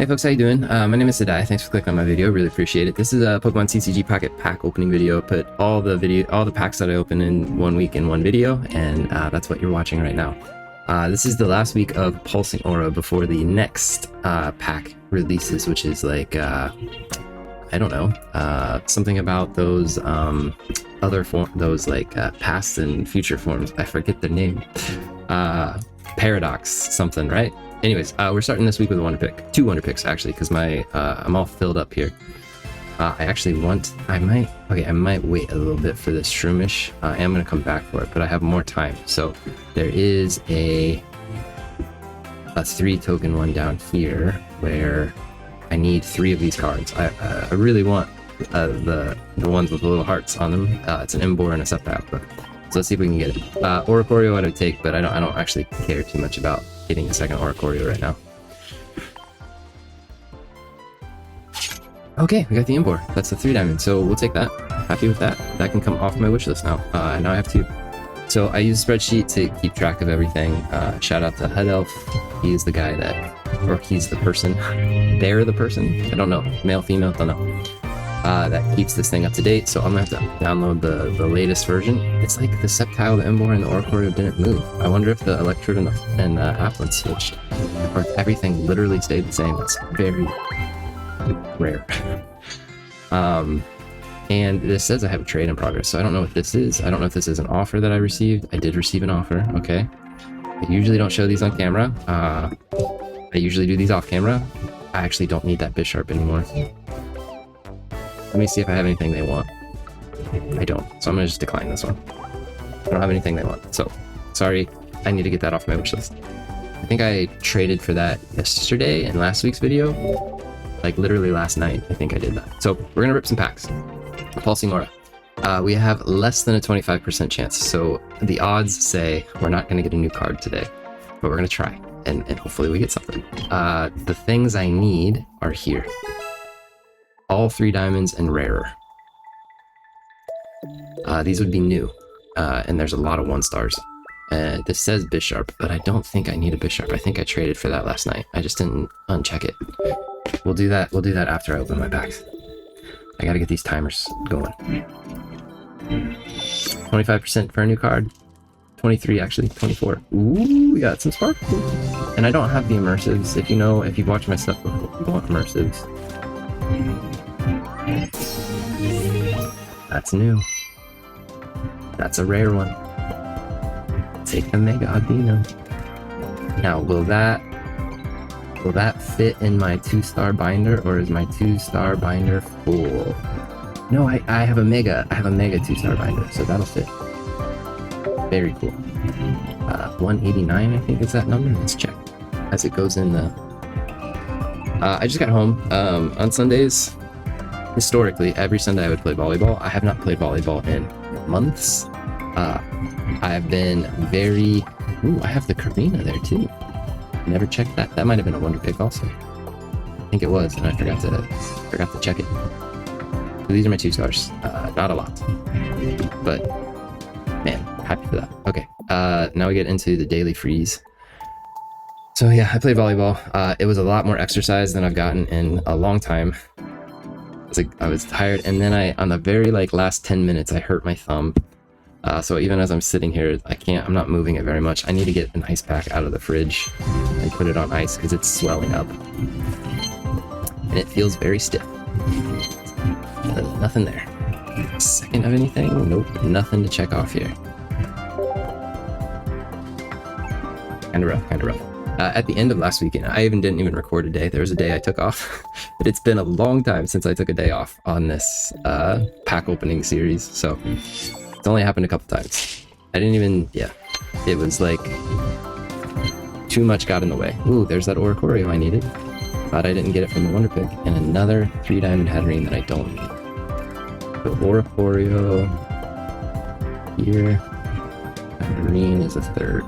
Hey folks, how you doing? My name is Sadai. Thanks for clicking on my video. Really appreciate it. This is a Pokemon TCG Pocket Pack opening video. I put all the packs that I open in 1 week in one video, and that's what you're watching right now. This is the last week of Pulsing Aura before the next pack releases, which is like I don't know, something about those past and future forms. I forget their name. Paradox something, right? Anyways, we're starting this week with a wonder pick. 2 wonder picks actually, because I'm all filled up here. I might wait a little bit for this Shroomish. I am gonna come back for it, but I have more time. So there is a 3 token one down here where I need 3 of these cards. I really want the ones with the little hearts on them. It's an Embor and a Sceptile, but so let's see if we can get it. Oricorio I would take, but I don't actually care too much about getting a second Oricorio right now. Okay, we got the Embor. That's the 3 diamond, so we'll take that. Happy with that. That can come off my wish list now. Now I have 2. So I use a spreadsheet to keep track of everything. Shout out to Head Elf. He's the guy he's the person. They're the person. I don't know. Male, female, don't know. That keeps this thing up to date, so I'm gonna have to download the latest version. It's like the Sceptile, the Embor, and the Oricorio didn't move. I wonder if the Electrode and the Applin switched, or if everything literally stayed the same. That's very rare. And this says I have a trade in progress, so I don't know what this is. I don't know if this is an offer that I received. I did receive an offer, okay. I usually don't show these on camera. I usually do these off camera. I actually don't need that Bisharp anymore. Let me see if I have anything they want. I don't, so I'm gonna just decline this one. I don't have anything they want, so sorry. I need to get that off my wish list. I think I traded for that yesterday in last week's video. Like literally last night, I think I did that. So we're gonna rip some packs. Pulsing Aura. We have less than a 25% chance, so the odds say we're not gonna get a new card today, but we're gonna try, and hopefully we get something. The things I need are here. All 3 diamonds and rarer. These would be new, and there's a lot of 1 stars. This says Bisharp, but I don't think I need a Bisharp. I think I traded for that last night. I just didn't uncheck it. We'll do that after I open my packs. I gotta get these timers going. 25% for a new card. 23 actually, 24. Ooh, we got some sparkles. And I don't have the immersives. If you've watched my stuff before, you want immersives. That's new. That's a rare one. Take the Mega Audino. Now, will that fit in my 2-star binder, or is my 2-star binder full? No, I have a Mega 2-star binder, so that'll fit. Very cool. 189, I think is that number. Let's check as it goes in the. I just got home. On Sundays, historically, every Sunday I would play volleyball. I have not played volleyball in months. I have been very. Ooh, I have the Karina there too. Never checked that. That might have been a wonder pick also. I think it was, and I forgot to check it. So these are my 2 stars. Not a lot, but man, happy for that. Okay, now we get into the daily freeze. So yeah, I played volleyball. It was a lot more exercise than I've gotten in a long time. I was tired, and then on the very last 10 minutes, I hurt my thumb. So even as I'm sitting here, I'm not moving it very much. I need to get an ice pack out of the fridge and put it on ice because it's swelling up. And it feels very stiff. Nothing there. Second of anything? Nope, nothing to check off here. Kinda rough. At the end of last weekend, I didn't even record a day. There was a day I took off. But it's been a long time since I took a day off on this pack opening series, so it's only happened a couple times. It was like too much got in the way. Ooh, there's that Oricorio I needed. Thought I didn't get it from the wonder pick, and another 3 diamond Hatterene that I don't need. So Oricorio here. Hatterene is a 3rd.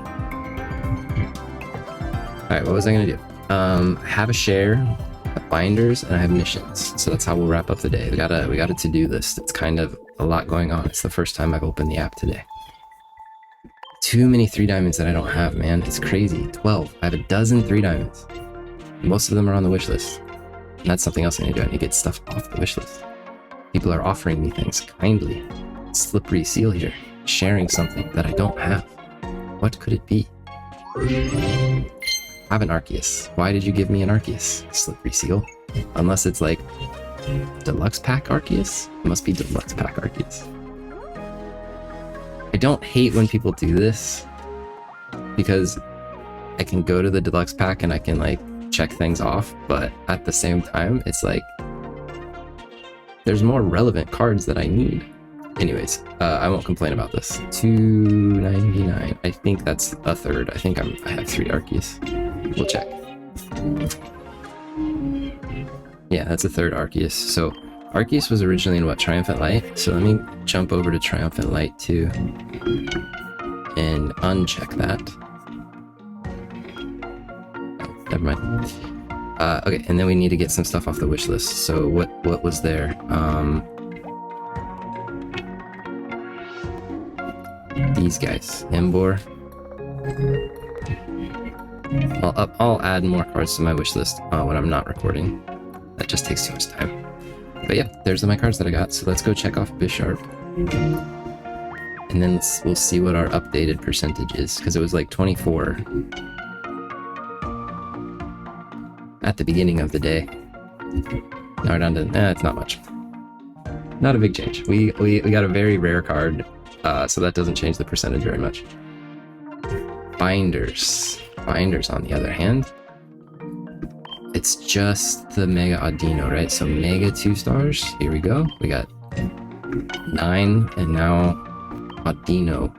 Alright, what was I gonna do? I have a share, I have binders, and I have missions. So that's how we'll wrap up the day. We got a to-do list. It's kind of a lot going on. It's the first time I've opened the app today. Too many 3 diamonds that I don't have, man. It's crazy. 12. I have a dozen 3 diamonds. Most of them are on the wish list. And that's something else I need to do. I need to get stuff off the wish list. People are offering me things kindly. Slippery seal here, sharing something that I don't have. What could it be? I have an Arceus. Why did you give me an Arceus, Slippery seal? Unless it's like Deluxe Pack Arceus? It must be Deluxe Pack Arceus. I don't hate when people do this, because I can go to the Deluxe Pack and I can like check things off, but at the same time, it's like there's more relevant cards that I need. Anyways, I won't complain about this. $2.99. I think that's a third. I think I have 3 Arceus. We'll check. Yeah, that's a third Arceus. So Arceus was originally in what, Triumphant Light? So let me jump over to Triumphant Light 2 and uncheck that. Oh, never mind. Okay, and then we need to get some stuff off the wish list. So what was there? These guys, Embor. I'll add more cards to my wish list when I'm not recording. That just takes too much time. But yeah, there's my cards that I got. So let's go check off Bisharp. And then we'll see what our updated percentage is, because it was like 24 at the beginning of the day. Now we're down to, it's not much. Not a big change. We got a very rare card, so that doesn't change the percentage very much. Binders. Binders, on the other hand, it's just the Mega Audino, right? So Mega 2 stars. Here we go. We got 9, and now Audino.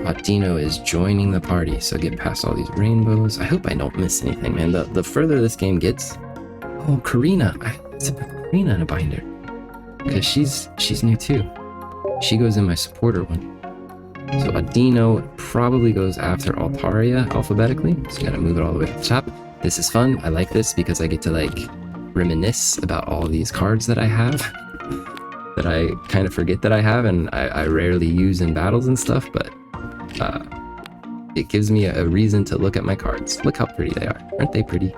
Audino is joining the party, so get past all these rainbows. I hope I don't miss anything, man. The further this game gets... Oh, Karina. It's a Karina in a binder. Because she's new too. She goes in my supporter one. So Audino probably goes after Altaria alphabetically. So gotta move it all the way to the top. This is fun. I like this because I get to like reminisce about all these cards that I have that I kind of forget that I have, and I rarely use in battles and stuff, but it gives me a reason to look at my cards. Look how pretty they are. Aren't they pretty?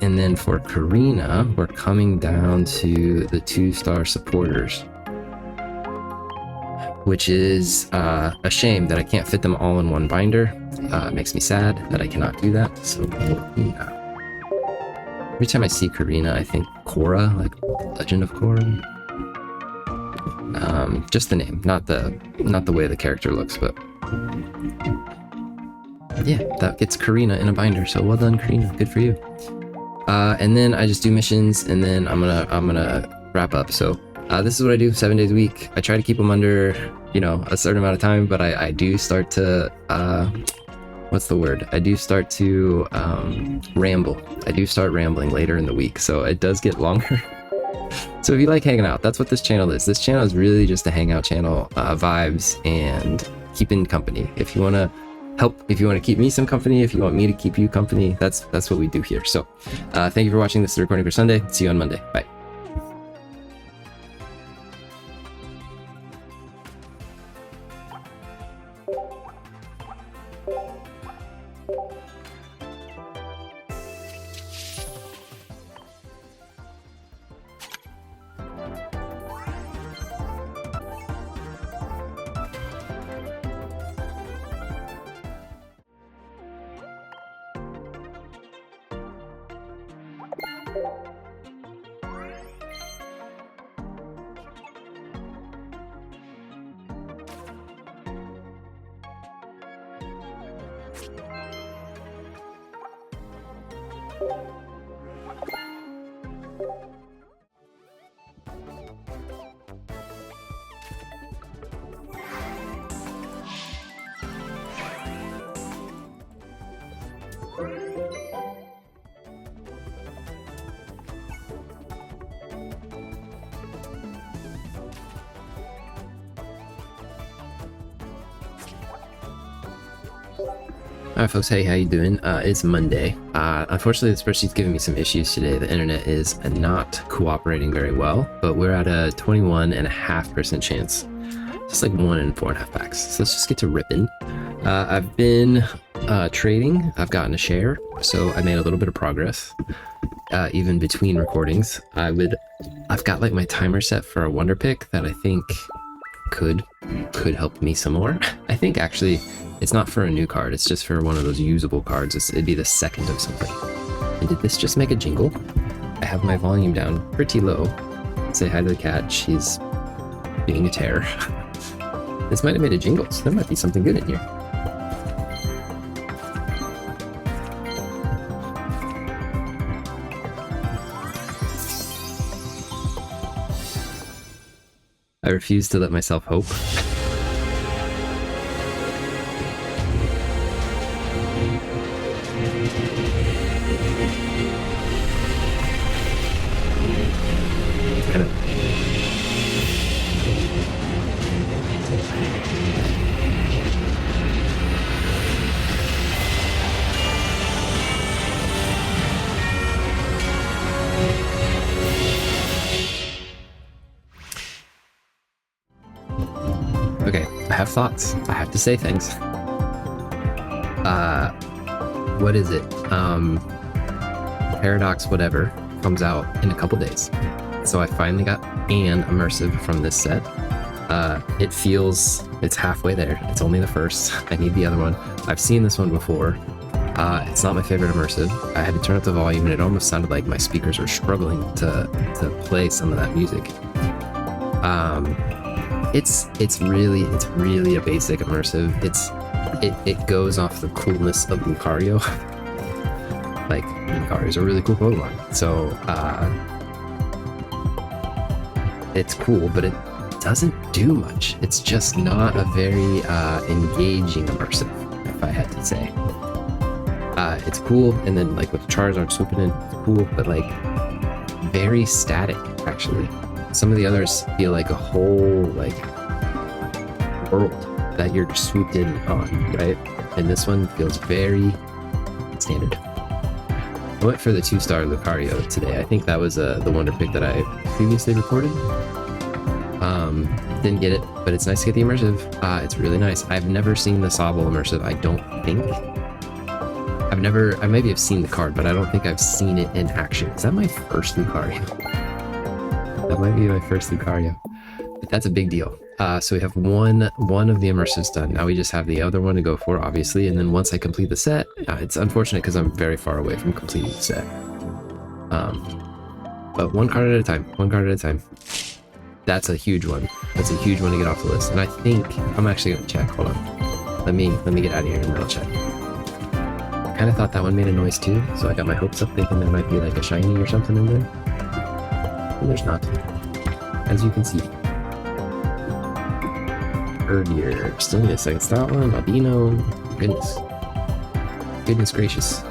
And then for Karina, we're coming down to the 2-star supporters, which is a shame that I can't fit them all in one binder. It makes me sad that I cannot do that. So Karina. Every time I see Karina, I think Korra, like Legend of Korra. Just the name, not the way the character looks, but yeah, that gets Karina in a binder. So well done, Karina. Good for you. And then I just do missions, and then I'm gonna wrap up. So this is what I do 7 days a week. I try to keep them under, a certain amount of time, but I do start to what's the word? I do start to ramble. I do start rambling later in the week, so it does get longer. So if you like hanging out, that's what this channel is. This channel is really just a hangout channel, vibes and keeping company. If you want to help, if you want to keep me some company, if you want me to keep you company, that's what we do here. So thank you for watching. This is the recording for Sunday. See you on Monday. Bye. Alright folks, hey, how you doing? It's Monday. Unfortunately the spreadsheet's giving me some issues today. The internet is not cooperating very well, but we're at a 21.5% chance. just like 1 and 4.5 packs. So let's just get to ripping. I've been trading. I've gotten a share, so I made a little bit of progress. Even between recordings, I've got like my timer set for a wonder pick that I think could help me some more. I think actually it's not for a new card, it's just for one of those usable cards. It'd be the second of something. And did this just make a jingle? I have my volume down pretty low. Say hi to the cat, she's being a terror. This might have made a jingle, so there might be something good in here. I refuse to let myself hope. Okay, I have thoughts. I have to say things. What is it? Paradox whatever comes out in a couple days. So I finally got an immersive from this set. It feels, it's halfway there. It's only the first. I need the other one. I've seen this one before. It's not my favorite immersive. I had to turn up the volume and it almost sounded like my speakers were struggling to play some of that music. It's really a basic immersive. It goes off the coolness of Lucario. Like, Lucario's a really cool Pokemon. So it's cool, but it doesn't do much. It's just not a very engaging immersive, if I had to say. It's cool, and then like with the Charizard swooping in, it's cool, but like very static actually. Some of the others feel like a whole like world that you're just swooped in on, right? And this one feels very standard. I went for the 2-star Lucario today. I think that was the wonder pick that I previously recorded. Didn't get it, but it's nice to get the immersive. It's really nice. I've never seen the Sobble immersive, I don't think. I maybe have seen the card, but I don't think I've seen it in action. Is that my first Lucario? That might be my first Lucario. But that's a big deal. So we have one of the immersives done. Now we just have the other one to go for, obviously. And then once I complete the set, it's unfortunate because I'm very far away from completing the set. But one card at a time. One card at a time. That's a huge one. That's a huge one to get off the list. And I think I'm actually gonna check. Hold on. Let me get out of here and then I'll check. I kind of thought that one made a noise too, so I got my hopes up thinking there might be like a shiny or something in there. And there's not, as you can see. Herdier, still need a second style one, Albino, goodness gracious.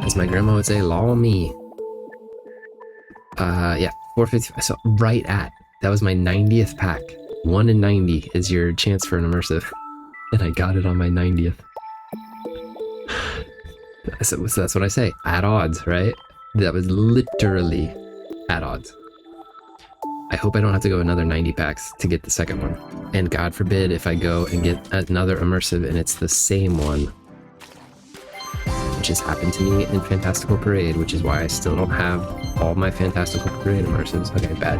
As my grandma would say, law me. Yeah, 450, so right at, that was my 90th pack. 1 in 90 is your chance for an immersive. And I got it on my 90th. So that's what I say, at odds, right? That was literally at odds. I hope I don't have to go another 90 packs to get the second one. And God forbid if I go and get another immersive and it's the same one. Which has happened to me in Fantastical Parade, which is why I still don't have all my Fantastical Parade immersives. Okay, bad.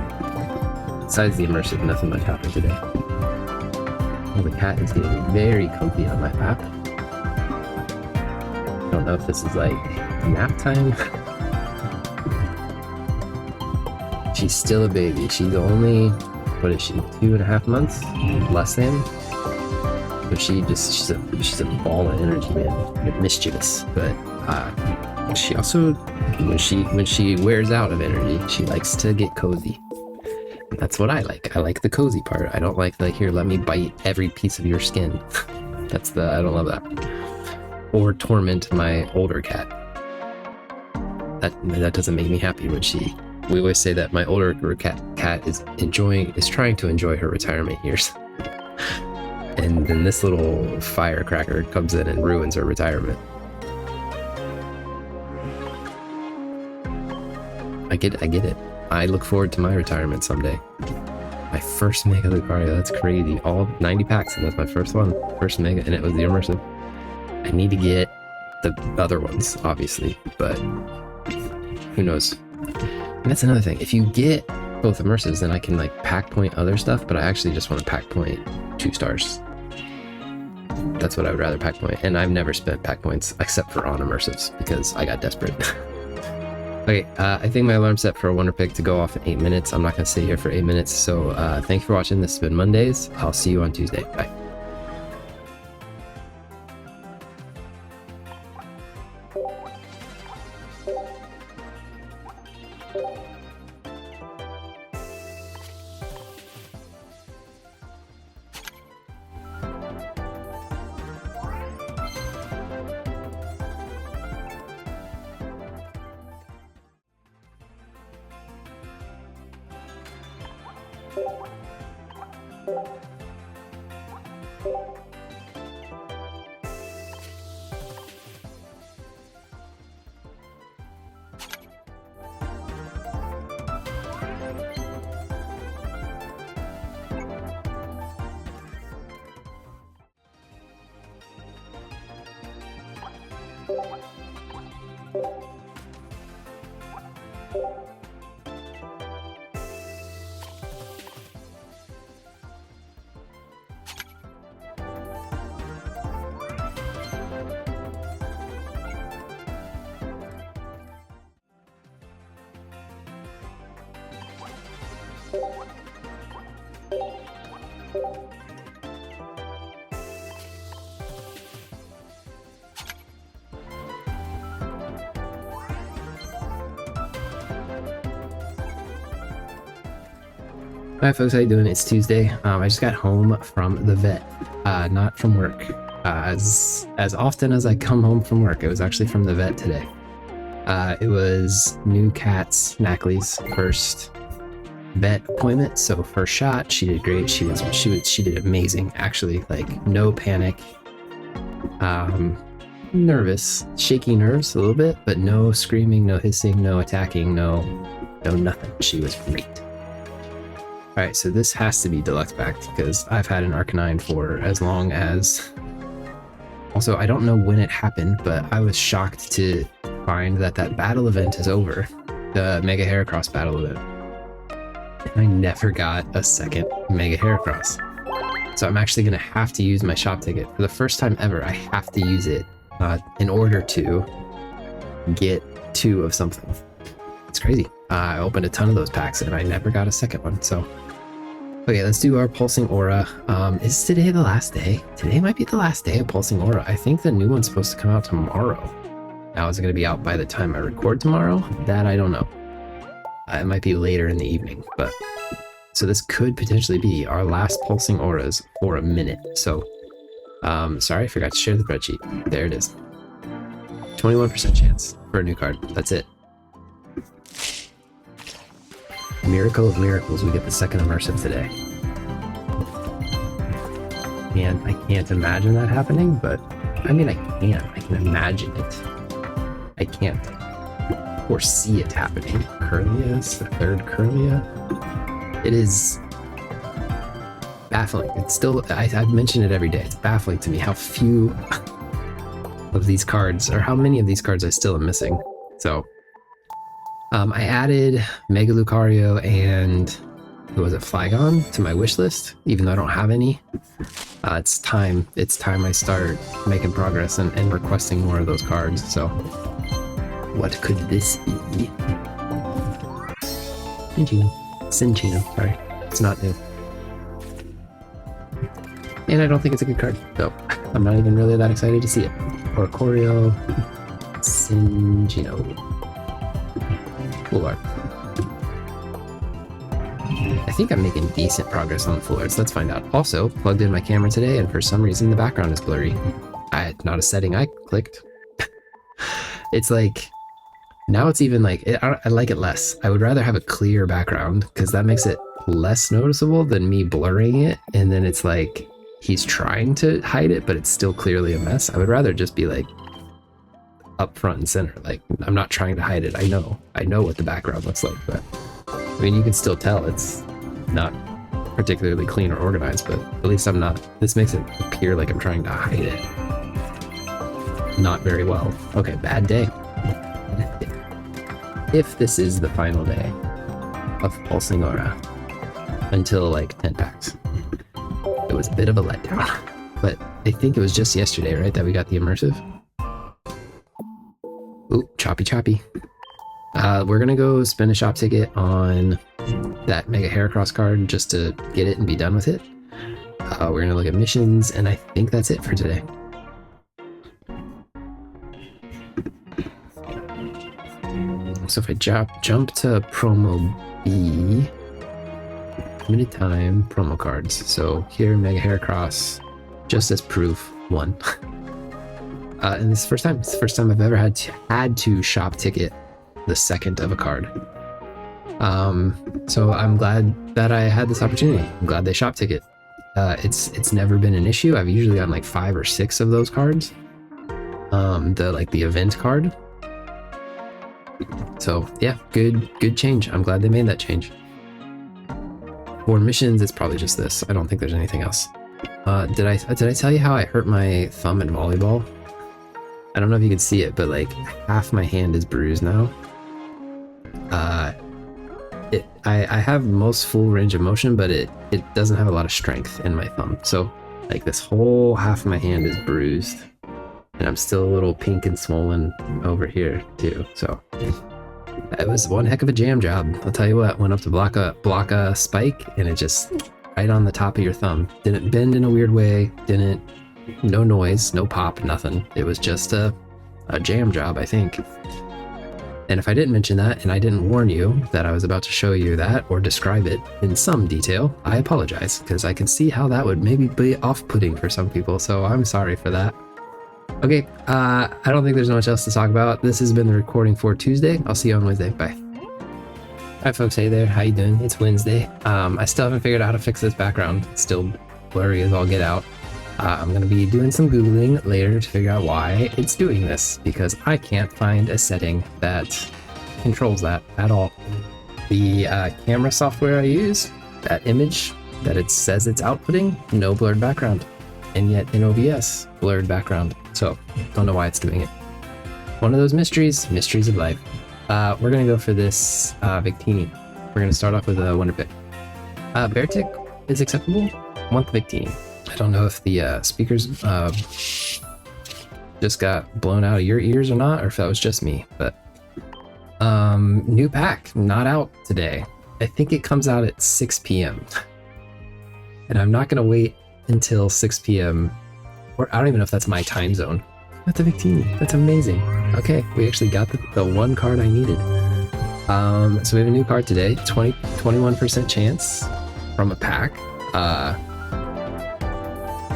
Besides the immersive, nothing much happened today. Oh, the cat is getting very comfy on my lap. I don't know if this is like nap time. She's still a baby. She's only, what is she, 2.5 months? Less than? So she's a ball of energy, man. Mischievous. But she also, when she wears out of energy, she likes to get cozy. And that's what I like. I like the cozy part. I don't like the, here, let me bite every piece of your skin. I don't love that. Or torment my older cat. That doesn't make me happy when we always say that my older cat is trying to enjoy her retirement years. And then this little firecracker comes in and ruins her retirement. I get it. I look forward to my retirement someday. I first Mega Lucario. That's crazy. All 90 packs, and that's my first one. First Mega, and it was the immersive. I need to get the other ones, obviously, but who knows? And that's another thing. If you get both immersives, then I can like pack point other stuff, but I actually just want to pack point 2 stars. That's what I would rather pack point. And I've never spent pack points except for on immersives because I got desperate. Okay, I think my alarm's set for a Wonder Pick to go off in 8 minutes. I'm not going to sit here for 8 minutes. So thanks for watching. This has been Mondays. I'll see you on Tuesday. Bye. Hi folks, how you doing? It's Tuesday. I just got home from the vet, not from work. As often as I come home from work, it was actually from the vet today. It was new cat's Knackley's first vet appointment, so first shot. She did great. She did amazing. Actually, like no panic. Nervous, shaky nerves a little bit, but no screaming, no hissing, no attacking, no nothing. She was great. Alright, so this has to be deluxe packed because I've had an Arcanine for as long as... Also, I don't know when it happened, but I was shocked to find that battle event is over. The Mega Heracross battle event. And I never got a second Mega Heracross. So I'm actually going to have to use my shop ticket. For the first time ever, I have to use it in order to get 2 of something. It's crazy. I opened a ton of those packs and I never got a second one, so... Okay, let's do our Pulsing Aura. Is today the last day? Today might be the last day of Pulsing Aura. I think the new one's supposed to come out tomorrow. Now, is it going to be out by the time I record tomorrow? That I don't know. It might be later in the evening, but... So this could potentially be our last Pulsing Auras for a minute, so... sorry, I forgot to share the spreadsheet. There it is. 21% chance for a new card. That's it. Miracle of miracles, we get the second immersive today. And I can't imagine that happening, but I mean, I can imagine it. I can't foresee it happening. Curlia is the third Curlia. It is baffling. It's still, I've mentioned it every day. It's baffling to me how few of these cards, or how many of these cards I still am missing. So, I added Mega Lucario and, who was it, Flygon to my wish list, even though I don't have any. It's time I start making progress and requesting more of those cards, so what could this be? Cinchino, sorry, it's not new. And I don't think it's a good card, so I'm not even really that excited to see it. Oricorio, Cinchino. Full art. I think I'm making decent progress on the full arts. Let's find out. Also, plugged in my camera today, and for some reason the background is blurry. Not a setting I clicked. It's like, now it's even like, I like it less. I would rather have a clear background, because that makes it less noticeable than me blurring it, and then it's like, he's trying to hide it, but it's still clearly a mess. I would rather just be like, up front and center. Like, I'm not trying to hide it. I know what the background looks like, but I mean, you can still tell it's not particularly clean or organized, but at least I'm not. This makes it appear like I'm trying to hide it. Not very well. Okay, bad day. If this is the final day of Pulsing Aura until like 10 packs, it was a bit of a letdown. But I think it was just yesterday, right, that we got the immersive? Ooh, choppy. We're gonna go spend a shop ticket on that Mega Heracross card just to get it and be done with it. We're gonna look at missions, and I think that's it for today. So if I jump to promo B, limited time promo cards. So here, Mega Heracross, just as proof, 1. And this is the first time. It's the first time I've ever had to shop ticket the second of a card. So I'm glad that I had this opportunity. I'm glad they shop ticket. It's never been an issue. I've usually gotten like 5 or 6 of those cards. The event card. So yeah, good change. I'm glad they made that change. For missions, it's probably just this. I don't think there's anything else. Did I tell you how I hurt my thumb in volleyball? I don't know if you can see it, but like half my hand is bruised now. I have most full range of motion, but it doesn't have a lot of strength in my thumb. So like this whole half of my hand is bruised, and I'm still a little pink and swollen over here too. So it was one heck of a jam job. I'll tell you what, went up to block a spike, and it just right on the top of your thumb. Didn't bend in a weird way, no noise, no pop, nothing. It was just a jam job, I think. And if I didn't mention that, and I didn't warn you that I was about to show you that or describe it in some detail, I apologize, because I can see how that would maybe be off-putting for some people, so I'm sorry for that. Okay, I don't think there's much else to talk about. This has been the recording for Tuesday. I'll see you on Wednesday. Bye. Hi folks, hey there, how you doing? It's Wednesday. I still haven't figured out how to fix this background. It's still blurry as all get out. I'm going to be doing some Googling later to figure out why it's doing this, because I can't find a setting that controls that at all. The camera software I use, that image that it says it's outputting, no blurred background. And yet in OBS, blurred background. So, don't know why it's doing it. One of those mysteries of life. We're going to go for this Victini. We're going to start off with a Wonder Pick. Beartic is acceptable. I want the Victini. I don't know if the speakers just got blown out of your ears or not, or if that was just me, but new pack, not out today. I think it comes out at 6 p.m. And I'm not going to wait until 6 p.m. or I don't even know if that's my time zone. That's a Victini. That's amazing. Okay, we actually got the one card I needed. So we have a new card today, 21% chance from a pack.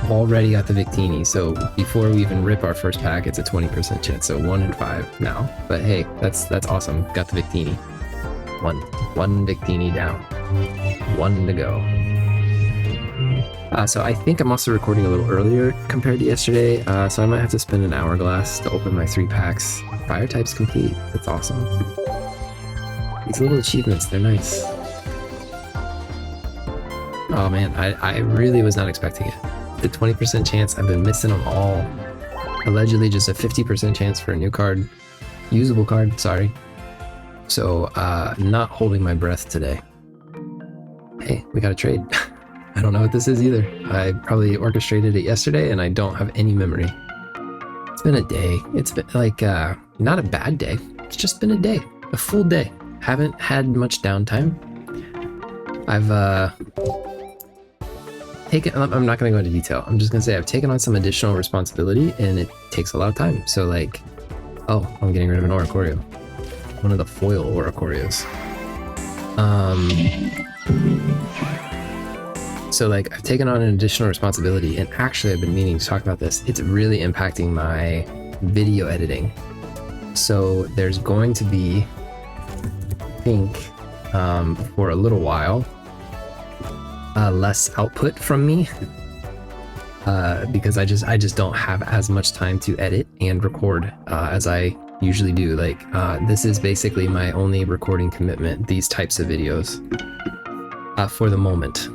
Already got the Victini, so before we even rip our first pack, it's a 20% chance, so 1 in 5 now. But hey, that's awesome. Got the Victini. One Victini down. 1 to go. So I think I'm also recording a little earlier compared to yesterday, so I might have to spend an hourglass to open my 3 packs. Fire type's complete. That's awesome. These little achievements, they're nice. Oh man, I really was not expecting it. The 20% chance, I've been missing them all. Allegedly just a 50% chance for a new card. Usable card, sorry. So, not holding my breath today. Hey, we got a trade. I don't know what this is either. I probably orchestrated it yesterday and I don't have any memory. It's been a day. It's been like, not a bad day. It's just been a day. A full day. Haven't had much downtime. I've, I'm not going to go into detail. I'm just going to say I've taken on some additional responsibility and it takes a lot of time. So like, oh, I'm getting rid of an Oricorio. One of the foil Oricorios. So like I've taken on an additional responsibility and actually I've been meaning to talk about this. It's really impacting my video editing. So there's going to be, I think, for a little while, less output from me because I just don't have as much time to edit and record as I usually do. Like this is basically my only recording commitment, these types of videos, for the moment.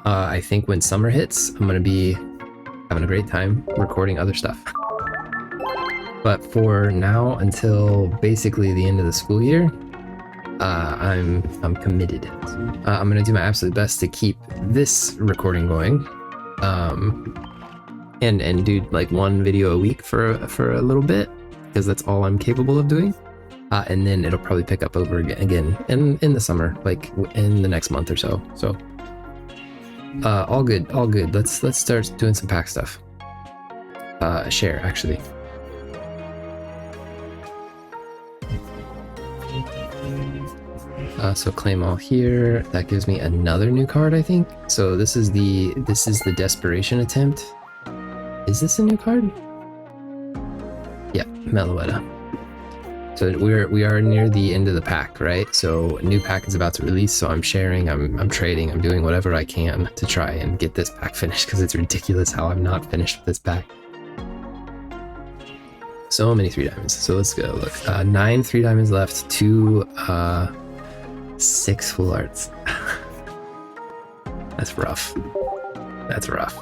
I think when summer hits, I'm gonna be having a great time recording other stuff. But for now, until basically the end of the school year, I'm committed. I'm gonna do my absolute best to keep this recording going, and do like one video a week for a little bit, because that's all I'm capable of doing. And then it'll probably pick up over again in the summer, like in the next month or so. So all good, all good. Let's start doing some pack stuff. Share actually. So claim all here. That gives me another new card, I think. So this is the desperation attempt. Is this a new card? Yeah, Meloetta. So we are near the end of the pack, right? So a new pack is about to release, so I'm sharing, I'm trading, I'm doing whatever I can to try and get this pack finished, because it's ridiculous how I'm not finished with this pack. So many 3 diamonds. So let's go look. 9 3 diamonds left, 6 full arts. That's rough. That's rough.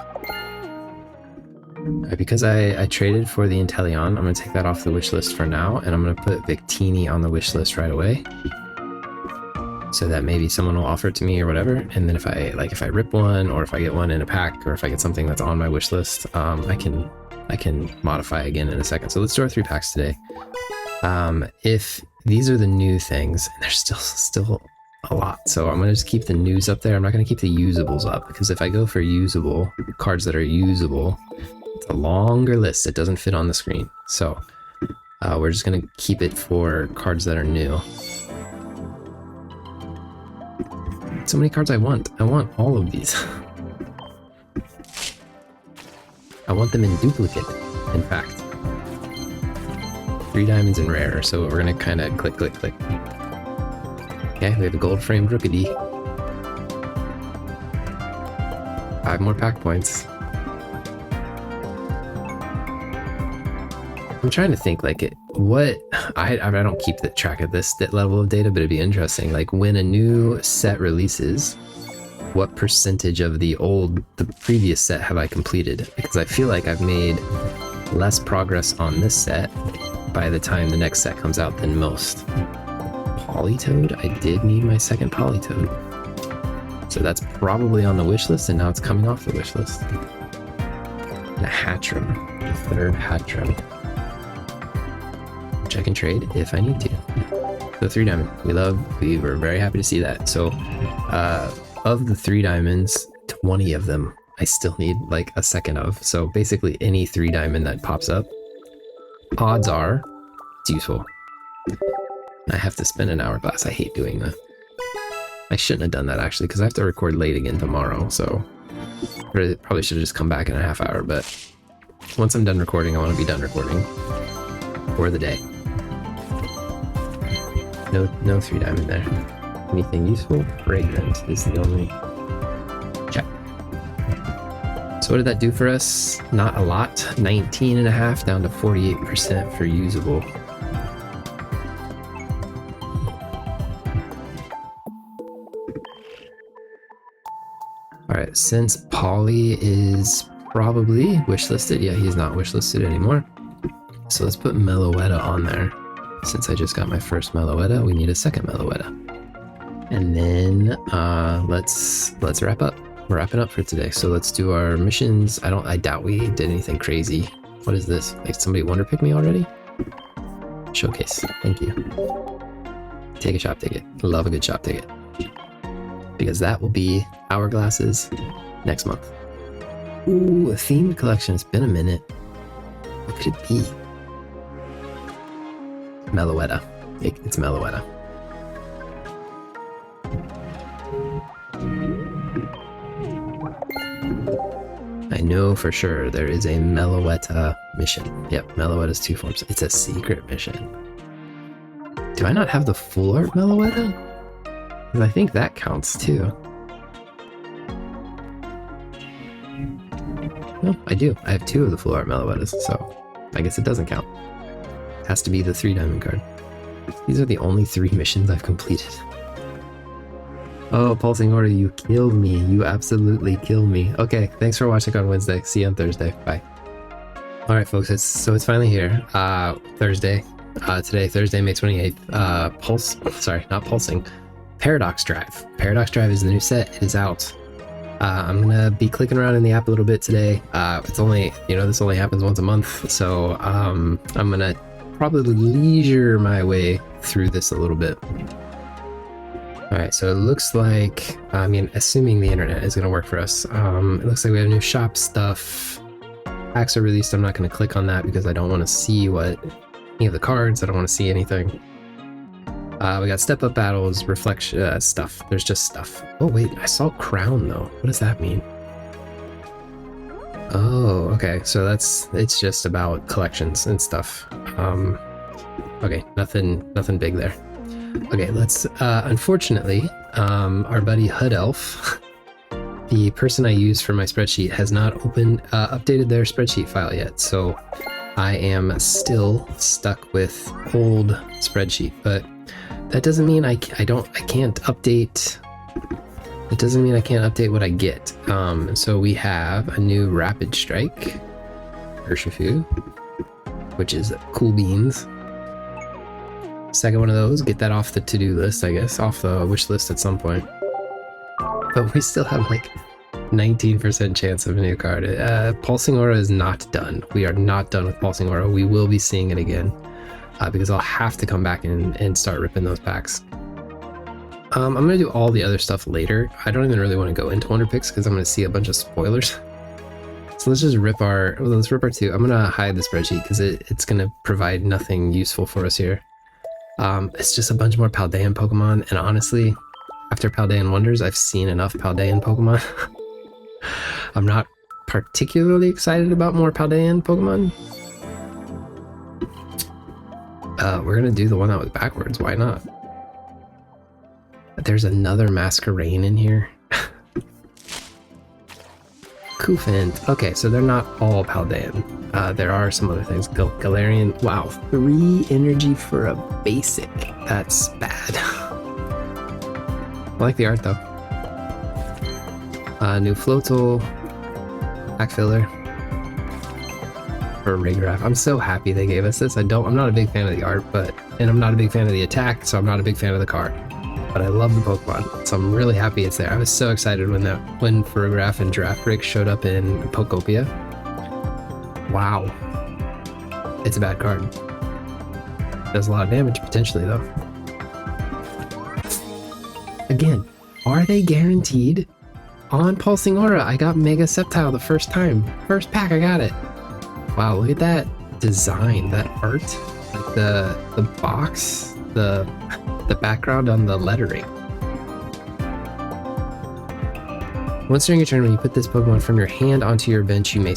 Because I traded for the Inteleon, I'm going to take that off the wish list for now, and I'm going to put Victini on the wish list right away, so that maybe someone will offer it to me or whatever. And then if I rip one, or if I get one in a pack, or if I get something that's on my wish list, I can modify again in a second. So let's do our 3 packs today. If these are the new things, and there's still a lot, so I'm going to just keep the news up there. I'm not going to keep the usables up, because if I go for usable cards that are usable, it's a longer list. It doesn't fit on the screen. So we're just going to keep it for cards that are new. So many cards I want. I want all of these. I want them in duplicate, in fact. 3 diamonds and rare, so we're going to kind of click. Okay, we have a gold framed Rookity. 5 more pack points. I'm trying to think, like, I don't keep the track of this level of data, but it'd be interesting. Like, when a new set releases, what percentage of the previous set have I completed? Because I feel like I've made less progress on this set by the time the next set comes out than most. Politoed? I did need my second Politoed. So that's probably on the wish list, and now it's coming off the wish list. And a Hatchrim, the 3rd Hatchrim, which I can trade if I need to. The 3 diamond, we were very happy to see that. So of the 3 diamonds, 20 of them I still need like a second of. So basically any 3 diamond that pops up, odds are it's useful. I have to spend an hourglass. I hate doing that. I shouldn't have done that actually, because I have to record late again tomorrow, so probably should have just come back in a half hour. But once I'm done recording, I want to be done recording for the day. No 3 diamond there. Anything useful? Fragrant is the only. Check. So what did that do for us? Not a lot. 19.5 down to 48% for usable. Alright, since Polly is probably wishlisted, yeah, he's not wishlisted anymore. So let's put Meloetta on there. Since I just got my first Meloetta, we need a second Meloetta. And then let's wrap up. We're wrapping up for today. So let's do our missions. I doubt we did anything crazy. What is this? Like somebody wonder pick me already? Showcase. Thank you. Take a shop ticket. Love a good shop ticket. Because that will be hourglasses next month. Ooh, a themed collection. It's been a minute. What could it be? Meloetta. It's Meloetta. I know for sure there is a Meloetta mission. Yep, Meloetta's 2 forms. It's a secret mission. Do I not have the full art Meloetta? Because I think that counts too. Well, I do. I have 2 of the full art Meloettas, so I guess it doesn't count. It has to be the 3 diamond card. These are the only 3 missions I've completed. Oh, Pulsing Aura, you killed me. You absolutely killed me. Okay, thanks for watching on Wednesday. See you on Thursday. Bye. Alright folks, it's finally here. Thursday. Today, Thursday, May 28th. Sorry, not Pulsing. Paradox Drive. Paradox Drive is the new set. It is out. I'm gonna be clicking around in the app a little bit today. It's only, this only happens once a month, so I'm gonna probably leisure my way through this a little bit. Alright, so it looks like, assuming the internet is gonna work for us, it looks like we have new shop stuff. Packs are released. I'm not gonna click on that because I don't want to see any of the cards. I don't want to see anything. We got step up battles, reflection stuff. There's just stuff. Oh wait, I saw crown though. What does that mean? Oh, okay. So it's just about collections and stuff. Okay, nothing big there. Okay, let's. Unfortunately, our buddy Hood Elf, the person I use for my spreadsheet, has not updated their spreadsheet file yet. So I am still stuck with old spreadsheet, but that doesn't mean I can't update. It doesn't mean I can't update what I get. So we have a new Rapid Strike, Urshifu, which is cool beans. Second one of those, get that off the to-do list, I guess, off the wish list at some point. But we still have like 19% chance of a new card. Pulsing Aura is not done. We are not done with Pulsing Aura. We will be seeing it again because I'll have to come back and start ripping those packs. I'm going to do all the other stuff later. I don't even really want to go into Wonder Picks because I'm going to see a bunch of spoilers. So let's just rip our two. I'm going to hide the spreadsheet because it's going to provide nothing useful for us here. It's just a bunch more Paldean Pokemon, and honestly, after Paldean Wonders, I've seen enough Paldean Pokemon. I'm not particularly excited about more Paldean Pokemon. We're gonna do the one that was backwards, why not? There's another Masquerain in here. Koofant. Okay, so they're not all Paldean. There are some other things. Galarian. Wow, 3 energy for a basic. That's bad. I like the art though. New Floatle, pack filler for Regraph. I'm so happy they gave us this. I'm not a big fan of the art, and I'm not a big fan of the attack, so I'm not a big fan of the card. But I love the Pokemon, so I'm really happy it's there. I was so excited when Regraph and Girafarig showed up in Pokopia. Wow, it's a bad card. Does a lot of damage potentially though. Again, are they guaranteed? On Pulsing Aura, I got Mega Sceptile the first time. First pack, I got it. Wow, look at that design, that art. Like the box, the background on the lettering. Once during your turn, when you put this Pokemon from your hand onto your bench, you may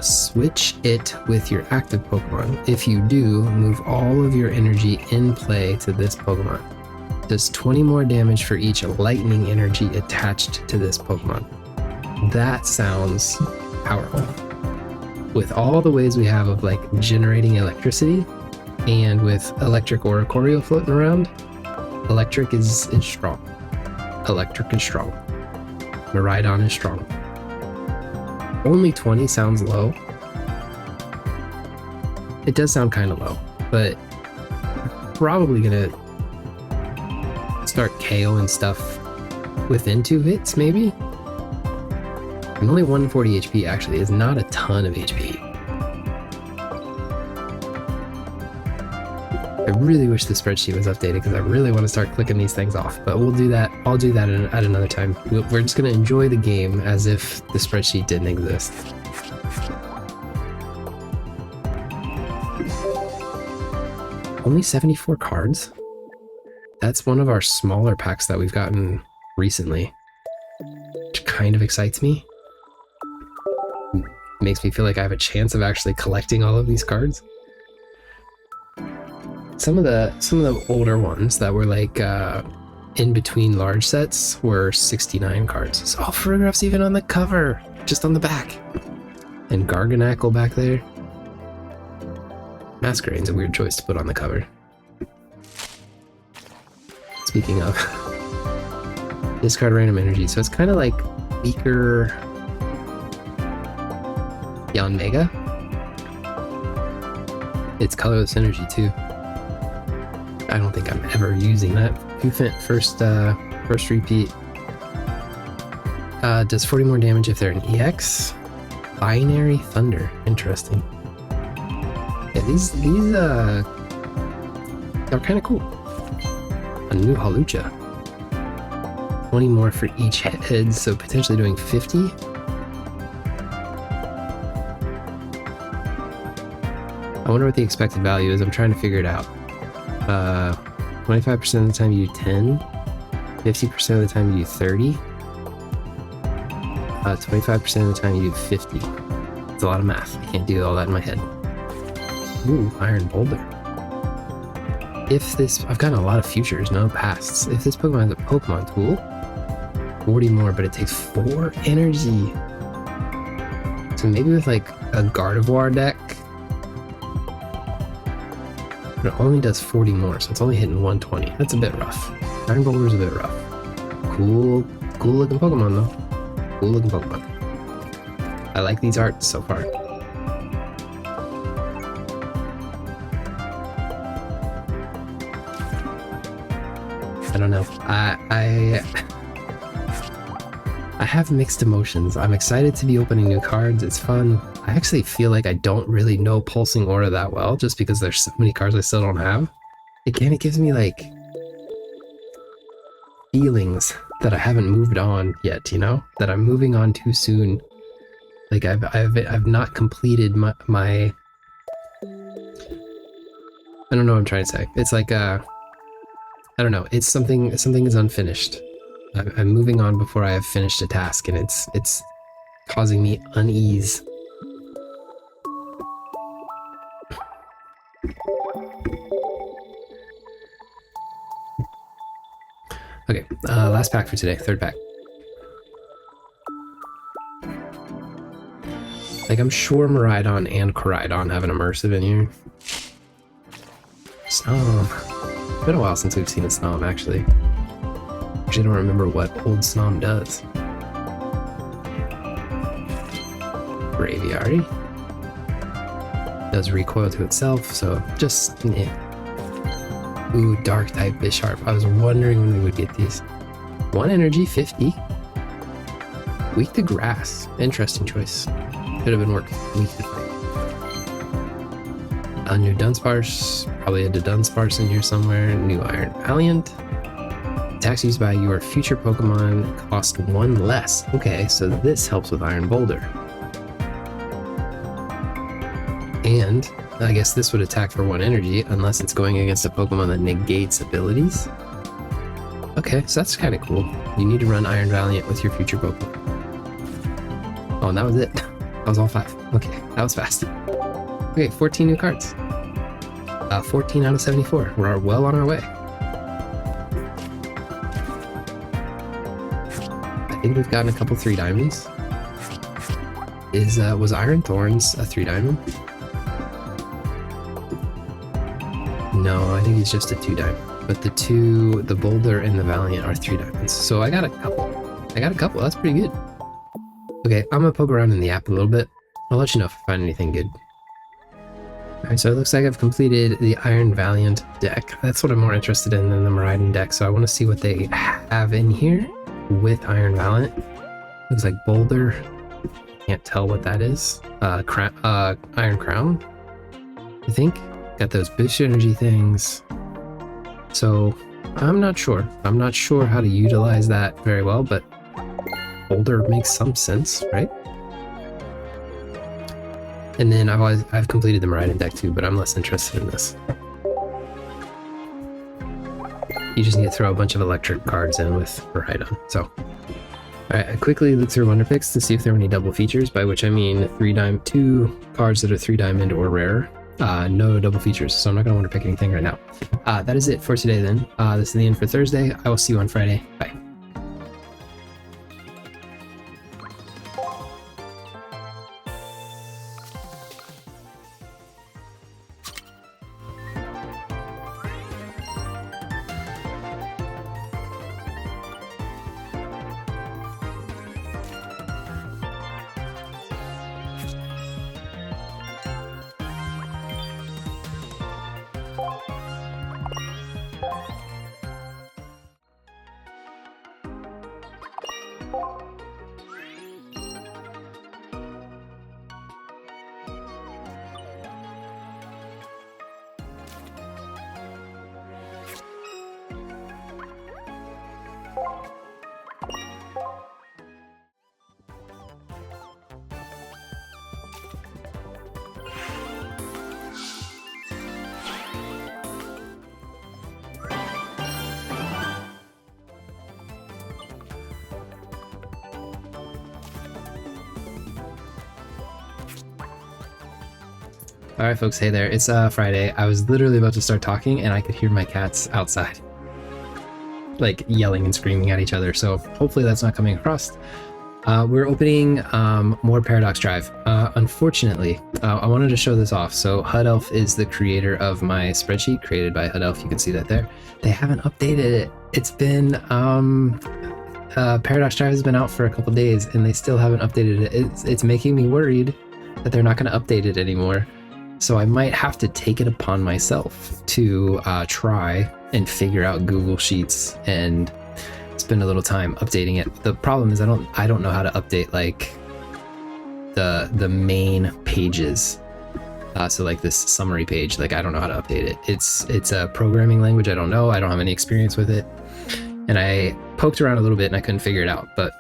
switch it with your active Pokemon. If you do, move all of your energy in play to this Pokemon. Does 20 more damage for each lightning energy attached to this Pokemon. That sounds powerful. With all the ways we have of like generating electricity, and with electric Oricorio floating around, electric is strong. Electric is strong. Miraidon is strong. Only 20 sounds low. It does sound kind of low, but probably gonna start KO and stuff within 2 hits, maybe? And only 140 HP actually is not a ton of HP. I really wish the spreadsheet was updated because I really want to start clicking these things off, but we'll do that. I'll do that at another time. We're just going to enjoy the game as if the spreadsheet didn't exist. Only 74 cards? That's one of our smaller packs that we've gotten recently, which kind of excites me. Makes me feel like I have a chance of actually collecting all of these cards. Some of the older ones that were like in between large sets were 69 cards. So Farigiraf's even on the cover, just on the back. And Garganackle back there. Masquerain's a weird choice to put on the cover. Speaking of, Discard random energy. So it's kind of like weaker Yanmega. It's colorless energy too. I don't think I'm ever using that. Pufant first repeat. Does 40 more damage if they're an EX. Binary Thunder. Interesting. Yeah, these they're kind of cool. A new Halucha. 20 more for each head, so potentially doing 50. I wonder what the expected value is. I'm trying to figure it out. 25% of the time you do 10. 50% of the time you do 30. 25% of the time you do 50. It's a lot of math. I can't do all that in my head. Ooh, Iron Boulder. If this... I've gotten a lot of futures, no pasts. If this Pokemon has a Pokemon tool, 40 more, but it takes 4 energy. So maybe with like a Gardevoir deck, but it only does 40 more, so it's only hitting 120. That's a bit rough. Iron Boulder's a bit rough. Cool looking Pokemon though. Cool looking Pokemon. I like these arts so far. I don't know. I have mixed emotions. I'm excited to be opening new cards. It's fun. I actually feel like I don't really know Pulsing Aura that well, just because there's so many cards I still don't have. Again, it gives me like feelings that I haven't moved on yet, you know? That I'm moving on too soon. Like I've not completed my I don't know what I'm trying to say. It's like I don't know. It's something is unfinished. I'm moving on before I have finished a task, and it's causing me unease. Okay, last pack for today, third pack. Like, I'm sure Miraidon and Koraidon have an immersive in here. Snom. It's been a while since we've seen a Snom, actually. Actually, I don't remember what old Snom does. Braviary. Does recoil to itself, so just... eh. Ooh, Dark type Bisharp. I was wondering when we would get these. 1 energy, 50. Weak to grass. Interesting choice. Could have been working. Weak to fight. A new Dunsparce. Probably a Dunsparce in here somewhere. New Iron Valiant. Attacks used by your future Pokemon cost 1 less. Okay, so this helps with Iron Boulder. And I guess this would attack for 1 energy unless it's going against a Pokemon that negates abilities. Okay, so that's kind of cool. You need to run Iron Valiant with your future Pokemon. Oh, and that was it. That was all 5. Okay, that was fast. Okay, 14 new cards. 14 out of 74. We're well on our way. I think we've gotten a couple 3 diamonds. Was Iron Thorns a 3 diamond? No, I think he's just a 2 diamond. But the Boulder and the Valiant are 3 diamonds. So I got a couple. That's pretty good. Okay, I'm gonna poke around in the app a little bit. I'll let you know if I find anything good. Alright, so it looks like I've completed the Iron Valiant deck. That's what I'm more interested in than the Miraidon deck, so I want to see what they have in here with Iron Valiant. Looks like Boulder. Can't tell what that is. Iron Crown, I think. Got those boost energy things. So I'm not sure. I'm not sure how to utilize that very well, but Boulder makes some sense, right? And then I've completed the Miraidon deck too, but I'm less interested in this. You just need to throw a bunch of electric cards in with Miraidon. So, alright, I quickly looked through Wonder Picks to see if there were any double features, by which I mean 2 cards that are 3 diamond or rarer. No double features, so I'm not going to Wonder Pick anything right now. That is it for today then. This is the end for Thursday. I will see you on Friday. Bye. All right, folks. Hey there. It's Friday. I was literally about to start talking, and I could hear my cats outside, like yelling and screaming at each other. So hopefully that's not coming across. We're opening more Paradox Drive. Unfortunately, I wanted to show this off. So HUD Elf is the creator of my spreadsheet created by HUD Elf. You can see that there. They haven't updated it. It's been Paradox Drive has been out for a couple days, and they still haven't updated it. It's making me worried that they're not going to update it anymore. So I might have to take it upon myself to try and figure out Google Sheets and spend a little time updating it. The problem is I don't know how to update like the main pages. So like this summary page, like I don't know how to update it. It's a programming language I don't know. I don't have any experience with it. And I poked around a little bit and I couldn't figure it out. But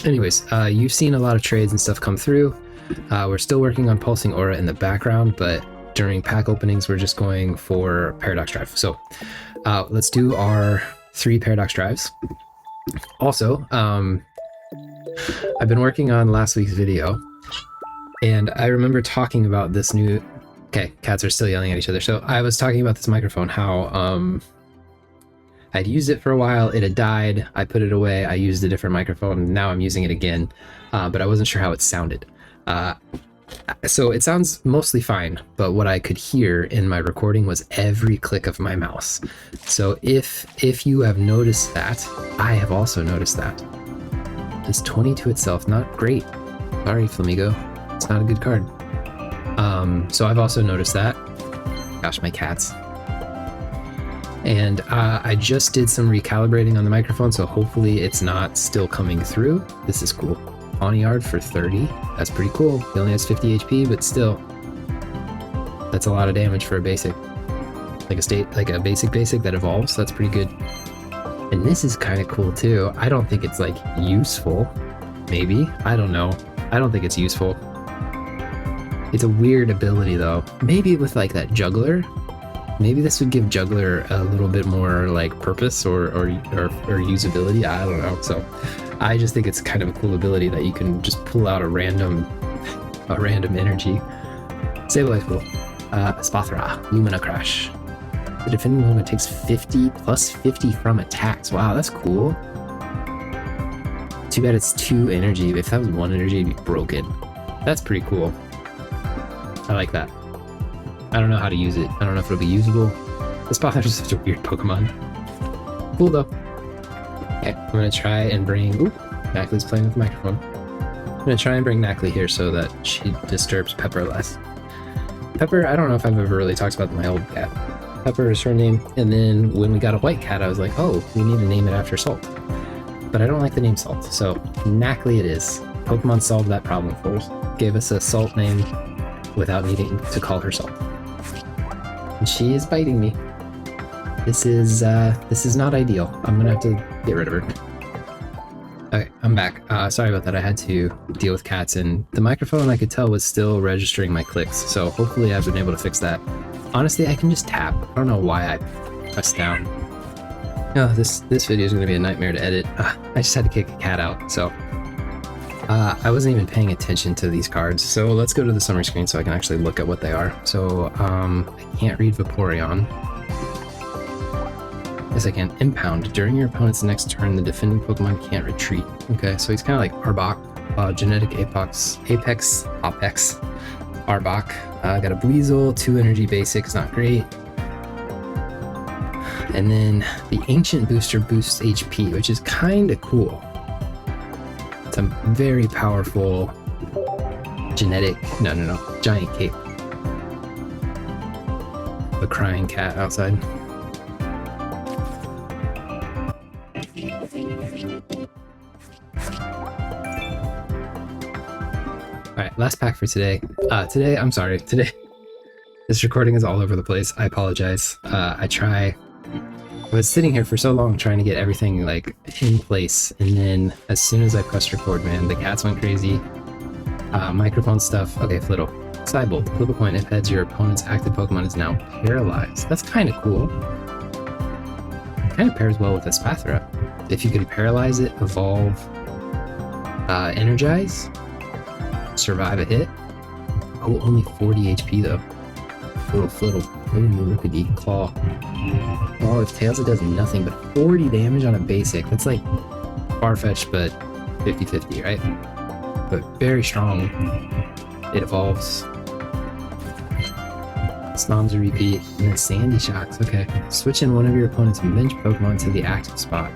anyways, you've seen a lot of trades and stuff come through. We're still working on Pulsing Aura in the background, but during pack openings, we're just going for Paradox Drive. So let's do our 3 Paradox Drives. Also, I've been working on last week's video, and I remember talking about this new... Okay, cats are still yelling at each other. So I was talking about this microphone, how I'd used it for a while, it had died, I put it away, I used a different microphone, now I'm using it again, but I wasn't sure how it sounded. So it sounds mostly fine, but what I could hear in my recording was every click of my mouse. So if you have noticed that, I have also noticed that. This 22 itself, not great. Sorry, Flamigo. It's not a good card. So I've also noticed that. Gosh, my cats. And I just did some recalibrating on the microphone, so hopefully it's not still coming through. This is cool. Pawniard for 30. That's pretty cool. He only has 50 HP, but still, that's a lot of damage for a basic. Like a basic that evolves. That's pretty good. And this is kind of cool too. I don't think it's like useful. Maybe. I don't know. I don't think it's useful. It's a weird ability though. Maybe with like that juggler. Maybe this would give juggler a little bit more like purpose or usability. I don't know. So I just think it's kind of a cool ability that you can just pull out a random energy. Stabilize pool. Spathra, Lumina Crash. The defending movement takes 50 plus 50 from attacks. Wow, that's cool. Too bad it's 2 energy. If that was 1 energy, it'd be broken. That's pretty cool. I like that. I don't know how to use it. I don't know if it'll be usable. The Spathra is such a weird Pokemon. Cool though. Okay, I'm gonna try and bring... Ooh, Knackley's playing with the microphone. I'm gonna try and bring Knackley here so that she disturbs Pepper less. Pepper, I don't know if I've ever really talked about my old cat. Pepper is her name, and then when we got a white cat, I was like, oh, we need to name it after Salt. But I don't like the name Salt, so Knackley it is. Pokemon solved that problem for us. Gave us a Salt name without needing to call her Salt. And she is biting me. This is not ideal. I'm gonna have to get rid of her. Okay, I'm back. Sorry about that. I had to deal with cats, and the microphone I could tell was still registering my clicks. So hopefully I've been able to fix that. Honestly, I can just tap. I don't know why I pressed down. Oh, this video is gonna be a nightmare to edit. I just had to kick a cat out. So I wasn't even paying attention to these cards. So let's go to the summary screen so I can actually look at what they are. So I can't read Vaporeon. Yes, I can. Impound. During your opponent's next turn, the defending Pokemon can't retreat. Okay, so he's kind of like Arbok, Genetic Apex, Arbok. Got a Weasel, 2 energy basics, not great. And then the Ancient Booster boosts HP, which is kind of cool. It's a very powerful genetic, giant cape. The crying cat outside. Alright, last pack for today. Today, this recording is all over the place. I apologize. I was sitting here for so long trying to get everything like in place, and then as soon as I pressed record, man, the cats went crazy. Microphone stuff. Okay, Flittle. Cybolt. Flip a coin. If heads, your opponent's active Pokemon is now paralyzed. That's kind of cool. It kind of pairs well with a Spathra. If you can paralyze it, evolve, energize, survive a hit. Oh, only 40 HP though. Flittle, Flittle. Ooh, look at the claw. Oh, if Tails, it does nothing but 40 damage on a basic. That's like far-fetched, but 50-50, right? But very strong. It evolves. Snoms a repeat, and then Sandy Shocks. Okay. Switch in one of your opponent's bench Pokemon to the active spot.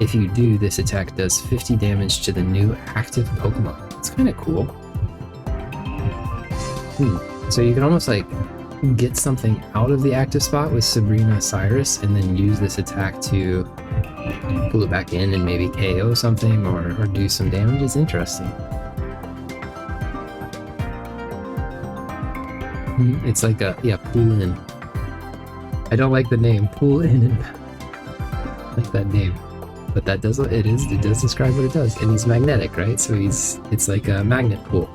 If you do, this attack does 50 damage to the new active Pokemon. That's kind of cool. So you can almost like get something out of the active spot with Sabrina Cyrus and then use this attack to pull it back in and maybe KO something or do some damage. It's interesting. It's like a, yeah, pull in. I don't like the name, pull in and I like that name. But that does what it is, it does describe what it does. And he's magnetic, right? So it's like a magnet pull.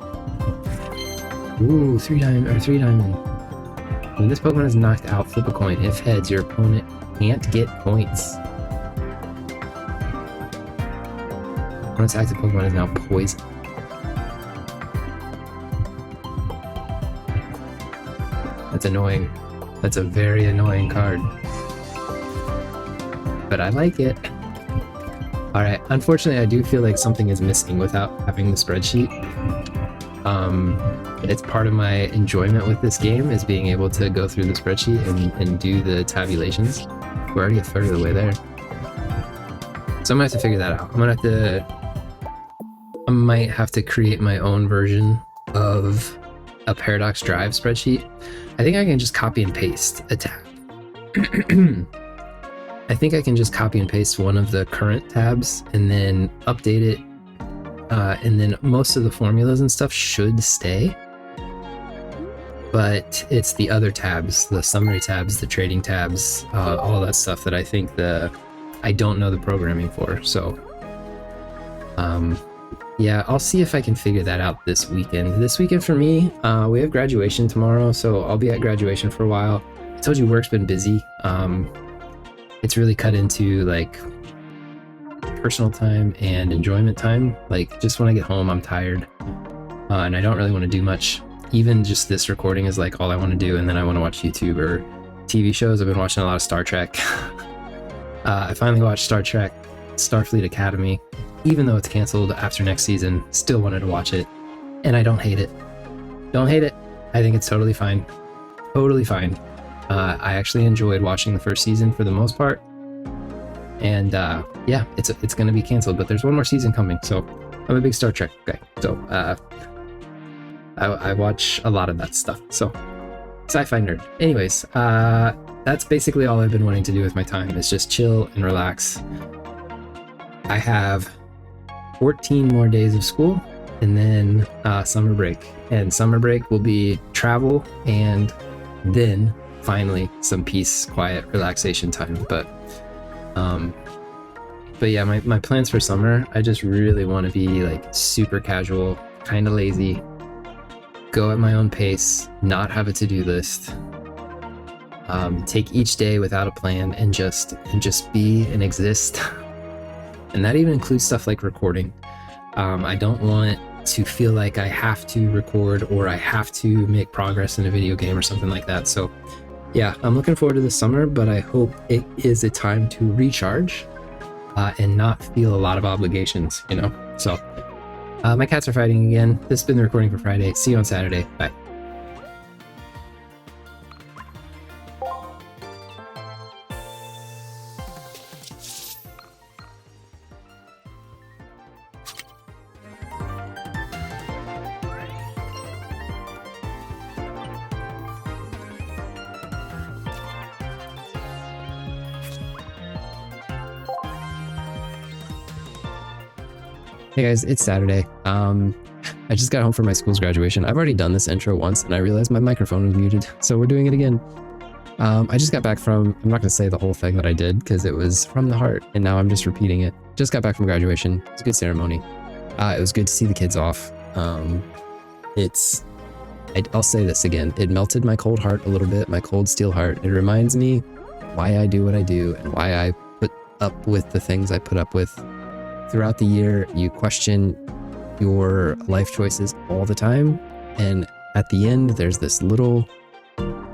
Ooh, 3 diamond. When this Pokemon is knocked out, flip a coin. If heads, your opponent can't get points. Opponent's active Pokemon is now poison. That's annoying. That's a very annoying card. But I like it. Alright, unfortunately I do feel like something is missing without having the spreadsheet. It's part of my enjoyment with this game is being able to go through the spreadsheet and do the tabulations. We're already a third of the way there. So I'm gonna have to figure that out. I might have to create my own version of a Paradox Drive spreadsheet. I think I can just copy and paste a tab. I think I can just copy and paste one of the current tabs and then update it. And then most of the formulas and stuff should stay. But it's the other tabs, the summary tabs, the trading tabs, all that stuff that I think I don't know the programming for. So, yeah, I'll see if I can figure that out this weekend. This weekend for me, we have graduation tomorrow, so I'll be at graduation for a while. I told you work's been busy. It's really cut into like personal time and enjoyment time. Like just when I get home, I'm tired, and I don't really want to do much. Even just this recording is like all I want to do, and then I want to watch YouTube or TV shows. I've been watching a lot of Star Trek. I finally watched Star Trek Starfleet Academy, even though it's canceled after next season. Still wanted to watch it, and I don't hate it. Don't hate it. I think it's totally fine. Totally fine. I actually enjoyed watching the first season for the most part, and yeah, it's gonna be canceled, but there's one more season coming. So I'm a big Star Trek guy. So I watch a lot of that stuff. So sci-fi nerd. Anyways, that's basically all I've been wanting to do with my time is just chill and relax. I have 14 more days of school and then summer break. And summer break will be travel and then finally some peace, quiet, relaxation time. But yeah, my plans for summer, I just really want to be like super casual, kind of lazy, go at my own pace, not have a to-do list, take each day without a plan and just be and exist. And that even includes stuff like recording. I don't want to feel like I have to record or I have to make progress in a video game or something like that. So yeah, I'm looking forward to the summer, but I hope it is a time to recharge and not feel a lot of obligations, you know? So my cats are fighting again. This has been the recording for Friday. See you on Saturday. Bye. Hey guys, it's Saturday. I just got home from my school's graduation. I've already done this intro once and I realized my microphone was muted, so we're doing it again. I just got back from, I'm not going to say the whole thing that I did because it was from the heart and now I'm just repeating it. Just got back from graduation. It was a good ceremony. It was good to see the kids off. I'll say this again. It melted my cold heart a little bit, my cold steel heart. It reminds me why I do what I do and why I put up with the things I put up with. Throughout the year, you question your life choices all the time, and at the end, there's this little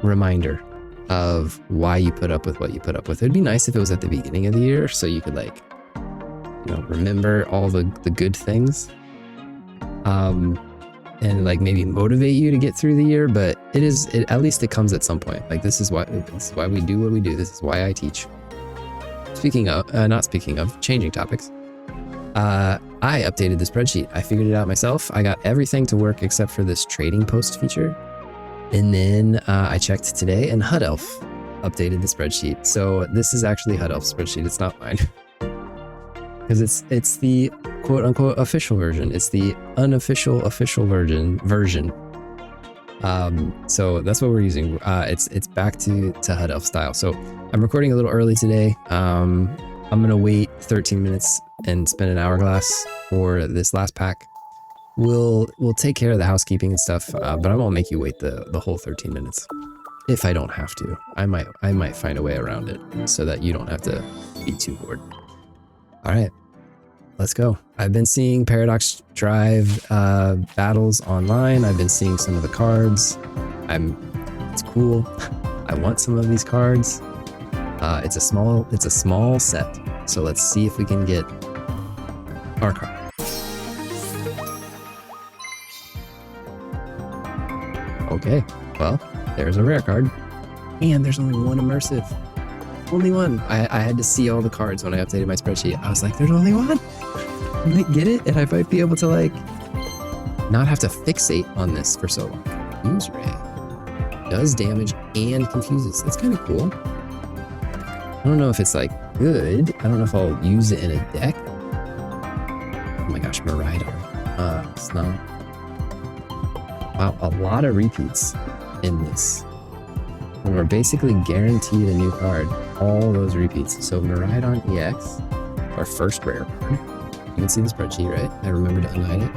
reminder of why you put up with what you put up with. It'd be nice if it was at the beginning of the year so you could like, you know, remember all the good things. And like maybe motivate you to get through the year, but at least it comes at some point. Like this is why we do what we do. This is why I teach. Not speaking of, changing topics. I updated the spreadsheet. I figured it out myself. I got everything to work except for this trading post feature. And then I checked today and HUD Elf updated the spreadsheet. So this is actually HUD Elf's spreadsheet. It's not mine. Because it's the quote unquote official version. It's the unofficial official version. So that's what we're using. It's back to HUD Elf style. So I'm recording a little early today. I'm gonna wait 13 minutes and spend an hourglass for this last pack. We'll take care of the housekeeping and stuff, but I won't make you wait the whole 13 minutes. If I don't have to, I might find a way around it so that you don't have to be too bored. All right, let's go. I've been seeing Paradox Drive battles online. I've been seeing some of the cards. It's cool. I want some of these cards. It's a small set. So let's see if we can get our card. Okay, well, there's a rare card. And there's only one immersive. Only one. I had to see all the cards when I updated my spreadsheet. I was like, there's only one. I might get it, and I might be able to like not have to fixate on this for so long. Confuse Ray. Does damage and confuses. That's kind of cool. I don't know if it's like good. I don't know if I'll use it in a deck. Oh my gosh, Miraidon. It's not. Wow, a lot of repeats in this. And we're basically guaranteed a new card. All those repeats. So Miraidon EX, our first rare card. You can see the spreadsheet, right? I remember to unhide it.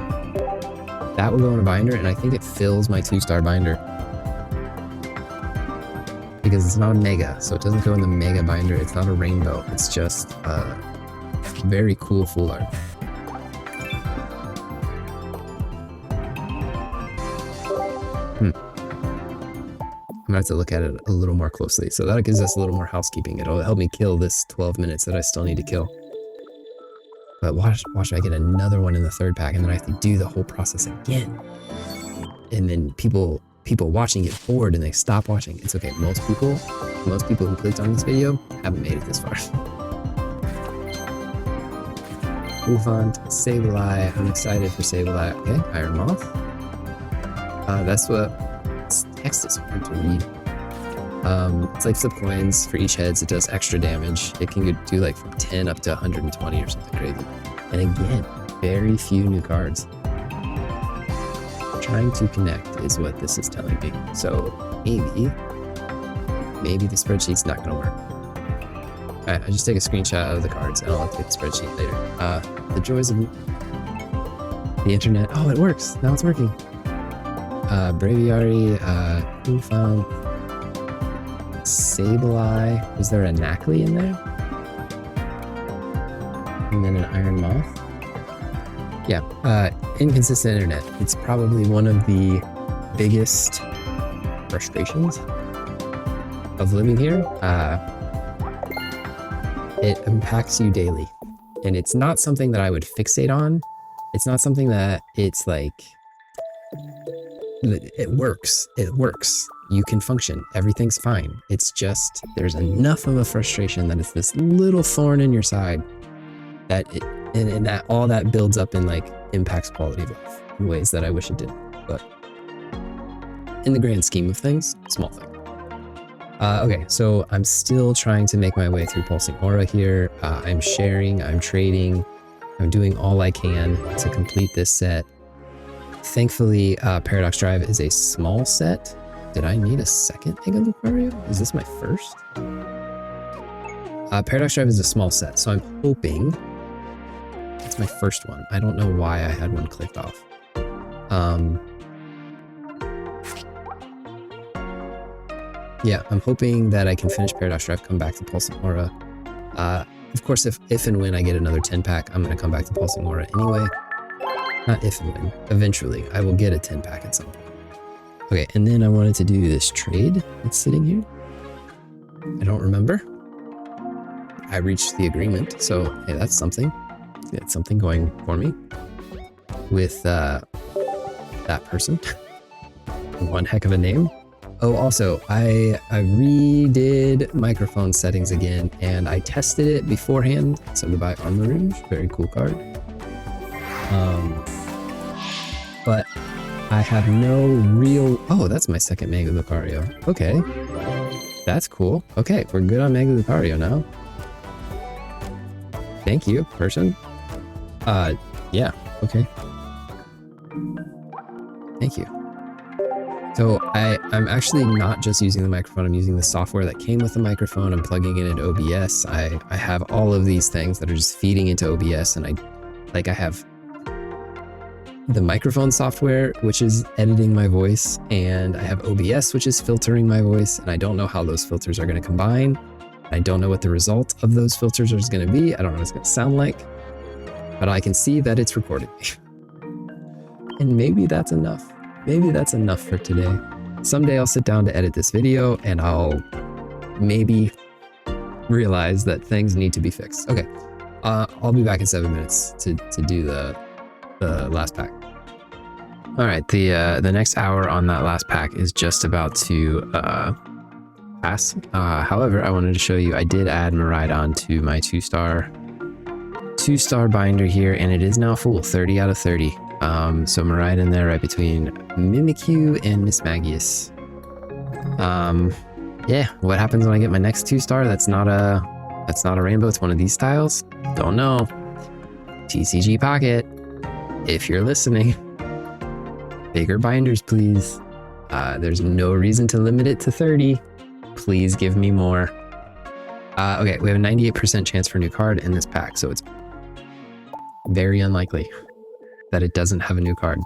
That will go in a binder, and I think it fills my 2-star binder. Because it's not a mega, so it doesn't go in the mega binder. It's not a rainbow. It's just very cool full art. I'm gonna have to look at it a little more closely. So that gives us a little more housekeeping. It'll help me kill this 12 minutes that I still need to kill. But watch I get another one in the third pack, and then I have to do the whole process again. And then people watching get bored and they stop watching. It's okay. Most people who clicked on this video haven't made it this far. Ufant, Sableye. I'm excited for Sableye. Okay, Iron Moth. That's what. This text is hard to read. It's like flip coins. For each heads, it does extra damage. It can do like from 10 up to 120 or something crazy. And again, very few new cards. Trying to connect is what this is telling me. So maybe the spreadsheet's not gonna work. Alright, I just take a screenshot of the cards and I'll update the spreadsheet later. The joys of the internet. Oh, it works. Now it's working. Braviary, Ufant, Sableye. Was there a Knackley in there? And then an Iron Moth? Yeah, inconsistent internet. It's probably one of the biggest frustrations of living here. It impacts you daily. And it's not something that I would fixate on. It's not something that it's like, it works. It works. You can function. Everything's fine. It's just, there's enough of a frustration that it's this little thorn in your side that that all that builds up and like impacts quality of life in ways that I wish it didn't. But in the grand scheme of things, small thing. Okay, so I'm still trying to make my way through Pulsing Aura here. I'm sharing, I'm trading, I'm doing all I can to complete this set. Thankfully, Paradox Drive is a small set. Did I need a second Mega Lucario? Is this my first? Paradox Drive is a small set, so I'm hoping it's my first one. I don't know why I had one clicked off. Yeah, I'm hoping that I can finish Paradox Drive, come back to Pulsing Aura. Of course, if and when I get another 10-pack, I'm going to come back to Pulsing Aura anyway. Not if and when. Eventually, I will get a 10-pack at some point. Okay, and then I wanted to do this trade that's sitting here. I don't remember. I reached the agreement, so hey, that's something. That's something going for me with that person. One heck of a name. Oh, also, I redid microphone settings again, and I tested it beforehand. So goodbye, Armor Rouge. Very cool card. But I have no real... Oh, that's my second Mega Lucario. Okay. That's cool. Okay, we're good on Mega Lucario now. Thank you, person. Yeah, okay. Thank you. So I'm actually not just using the microphone, I'm using the software that came with the microphone. I'm plugging it into OBS. I have all of these things that are just feeding into OBS, and I have the microphone software, which is editing my voice, and I have OBS, which is filtering my voice, and I don't know how those filters are going to combine. I don't know what the result of those filters is going to be. I don't know what it's going to sound like, but I can see that it's recording. And maybe that's enough. Maybe that's enough for today. Someday I'll sit down to edit this video, and I'll maybe realize that things need to be fixed. Okay, I'll be back in 7 minutes to do the last pack. All right, the next hour on that last pack is just about to pass. However, I wanted to show you I did add Miraidon to my two-star binder here, and it is now full, 30 out of 30. So Miraidon there right between Mimikyu and Mismagius. Yeah, what happens when I get my next 2-star? That's not a rainbow, it's one of these styles? Don't know. TCG Pocket, if you're listening, bigger binders, please. There's no reason to limit it to 30. Please give me more. Okay, we have a 98% chance for a new card in this pack, so it's very unlikely that it doesn't have a new card.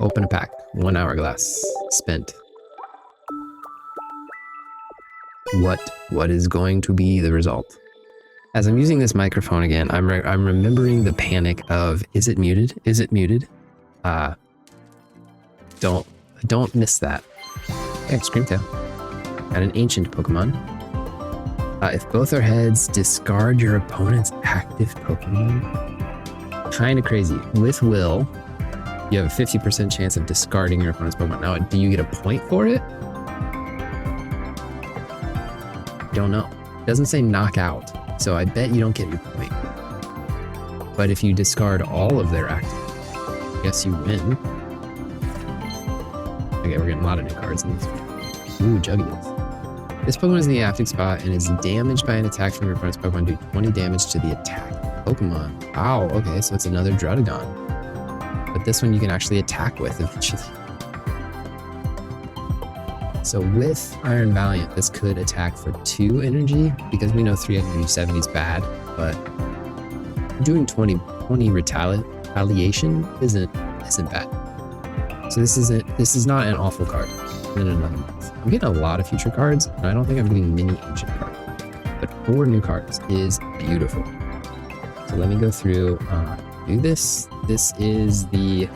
Open a pack. 1 hourglass spent. What is going to be the result? As I'm using this microphone again, I'm remembering the panic of, is it muted? Is it muted? Don't miss that. Okay, Screamtail. And an ancient Pokemon. If both are heads, discard your opponent's active Pokemon. Kind of crazy. With Will, you have a 50% chance of discarding your opponent's Pokemon. Now, do you get a point for it? Don't know. It doesn't say knockout, so I bet you don't get your point. But if you discard all of their active, I guess you win. Okay, we're getting a lot of new cards in this one. Ooh, Juggies. This Pokemon is in the active spot and is damaged by an attack from your opponent's Pokemon. Do 20 damage to the attack Pokemon. Wow, okay, so it's another Druddigon. But this one you can actually attack with eventually. So with Iron Valiant, this could attack for 2 energy, because we know 3 energy 70 is bad, but doing 20 retaliation isn't bad. So this is not an awful card in another month. I'm getting a lot of future cards, and I don't think I'm getting many ancient cards. But 4 new cards is beautiful. So let me go through, do this. This is the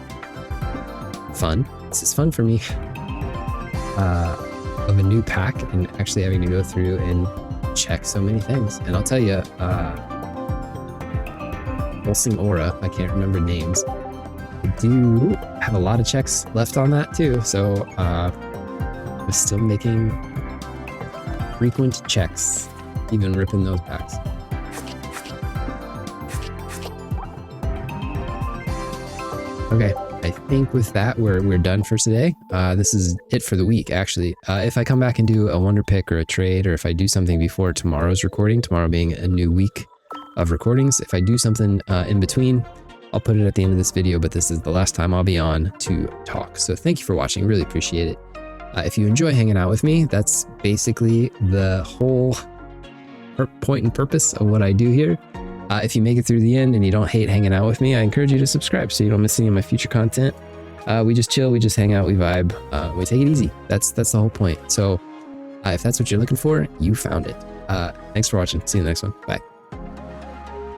fun. This is fun for me. Of a new pack and actually having to go through and check so many things. And I'll tell you, Pulsing Aura, I can't remember names. I do have a lot of checks left on that too. So I'm still making frequent checks, even ripping those packs. Okay, I think with that, we're done for today. This is it for the week, actually. If I come back and do a wonder pick or a trade, or if I do something before tomorrow's recording, tomorrow being a new week of recordings, if I do something in between, I'll put it at the end of this video, but this is the last time I'll be on to talk. So thank you for watching, really appreciate it. If you enjoy hanging out with me, that's basically the whole point and purpose of what I do here. If you make it through the end and you don't hate hanging out with me, I encourage you to subscribe so you don't miss any of my future content. We just chill, we just hang out, we vibe, we take it easy. That's the whole point. So if that's what you're looking for, you found it. Thanks for watching. See you in the next one. Bye.